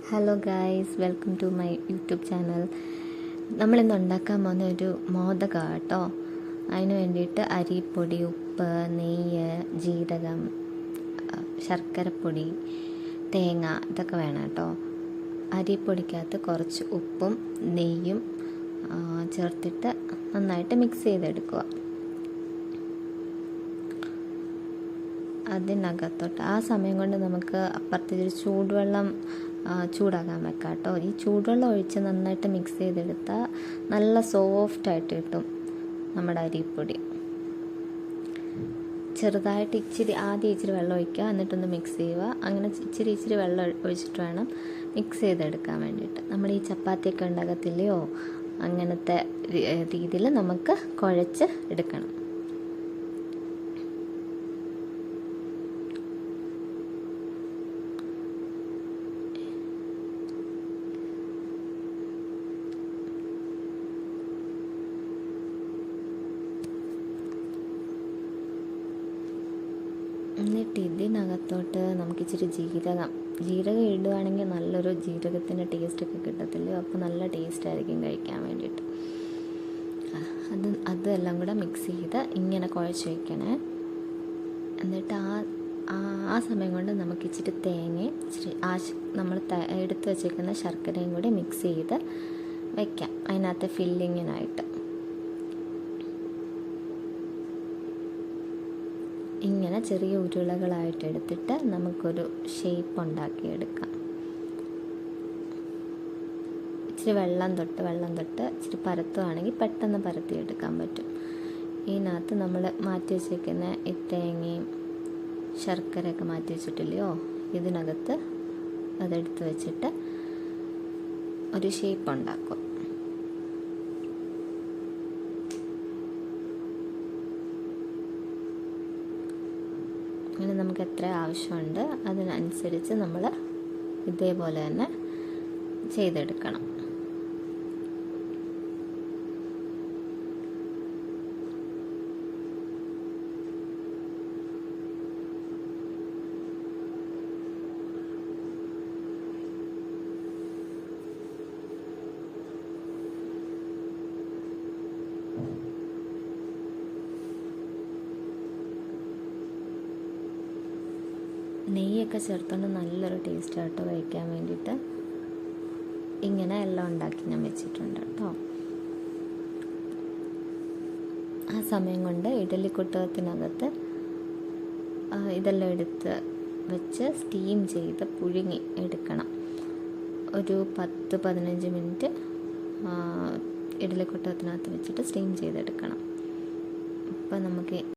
Hello guys, welcome to my YouTube channel. നമ്മളിന്ന് ഉണ്ടാക്കാൻ പോകുന്ന ഒരു മോദകമാണ് കേട്ടോ. അതിന് വേണ്ടിയിട്ട് അരിപ്പൊടി, ഉപ്പ്, നെയ്യ്, ജീരകം, ശർക്കരപ്പൊടി, തേങ്ങ ഇതൊക്കെ വേണം കേട്ടോ. അരിപ്പൊടിക്കകത്ത് കുറച്ച് ഉപ്പും നെയ്യും ചേർത്തിട്ട് നന്നായിട്ട് മിക്സ് ചെയ്തെടുക്കുക. അതിനകത്തോട്ട് ആ സമയം കൊണ്ട് നമുക്ക് അപ്പുറത്തൊരു ചൂടുവെള്ളം ചൂടാക്കാൻ വെക്കാം കേട്ടോ. ഈ ചൂടുവെള്ളം ഒഴിച്ച് നന്നായിട്ട് മിക്സ് ചെയ്തെടുത്താൽ നല്ല സോഫ്റ്റായിട്ട് കിട്ടും നമ്മുടെ അരിപ്പൊടി. ചെറുതായിട്ട് ആദ്യം ഇച്ചിരി വെള്ളം ഒഴിക്കുക, എന്നിട്ടൊന്ന് മിക്സ് ചെയ്യുക. അങ്ങനെ ഇച്ചിരി വെള്ളം ഒഴിച്ചിട്ട് വേണം മിക്സ് ചെയ്തെടുക്കാൻ വേണ്ടിയിട്ട്. നമ്മൾ ഈ ചപ്പാത്തിയൊക്കെ ഉണ്ടാകത്തില്ലയോ, അങ്ങനത്തെ രീതിയിൽ നമുക്ക് കുഴച്ച് എടുക്കണം. എന്നിട്ട് ഇതിനകത്തോട്ട് നമുക്ക് ഇച്ചിരി ജീരകം ഇടുകയാണെങ്കിൽ നല്ലൊരു ജീരകത്തിൻ്റെ ടേസ്റ്റൊക്കെ കിട്ടത്തില്ലേ, അപ്പോൾ നല്ല ടേസ്റ്റ് ആയിരിക്കും കഴിക്കാൻ വേണ്ടിയിട്ട്. അതെല്ലാം കൂടെ മിക്സ് ചെയ്ത് ഇങ്ങനെ കുഴച്ച് വയ്ക്കണേ. എന്നിട്ട് ആ സമയം കൊണ്ട് നമുക്ക് ഇച്ചിരി തേങ്ങയും നമ്മൾ എടുത്ത് വച്ചേക്കുന്ന ശർക്കരയും കൂടി മിക്സ് ചെയ്ത് വയ്ക്കാം അതിനകത്ത് ഫില്ലിങ്ങിനായിട്ട്. ഇങ്ങനെ ചെറിയ ഉരുളകളായിട്ട് എടുത്തിട്ട് നമുക്കൊരു ഷേപ്പ് ഉണ്ടാക്കിയെടുക്കാം. ഇച്ചിരി വെള്ളം തൊട്ട് ഇച്ചിരി പരത്തുകയാണെങ്കിൽ പെട്ടെന്ന് പരത്തിയെടുക്കാൻ പറ്റും. ഇതിനകത്ത് നമ്മൾ മാറ്റി വെച്ചേക്കുന്ന ഈ തേങ്ങയും ശർക്കരയൊക്കെ മാറ്റി വെച്ചിട്ടില്ലയോ, ഇതിനകത്ത് അതെടുത്ത് വെച്ചിട്ട് ഒരു ഷേപ്പ് ഉണ്ടാക്കും. അങ്ങനെ നമുക്ക് എത്ര ആവശ്യമുണ്ട് അതിനനുസരിച്ച് നമ്മൾ ഇതേപോലെ തന്നെ ചെയ്തെടുക്കണം. നെയ്യൊക്കെ ചേർത്തുകൊണ്ട് നല്ലൊരു ടേസ്റ്റ് ആട്ടോ കഴിക്കാൻ വേണ്ടിയിട്ട്. ഇങ്ങനെ എല്ലാം ഉണ്ടാക്കി ഞാൻ വെച്ചിട്ടുണ്ട് കേട്ടോ. ആ സമയം കൊണ്ട് ഇഡ്ഡലിക്കുട്ടകത്തിനകത്ത് ഇതെല്ലാം എടുത്ത് വെച്ച് സ്റ്റീം ചെയ്ത് പുഴുങ്ങി എടുക്കണം. ഒരു 10-15 മിനിറ്റ് ഇഡ്ഡലിക്കുട്ടകത്തിനകത്ത് വെച്ചിട്ട് സ്റ്റീം ചെയ്തെടുക്കണം. അപ്പം നമുക്ക്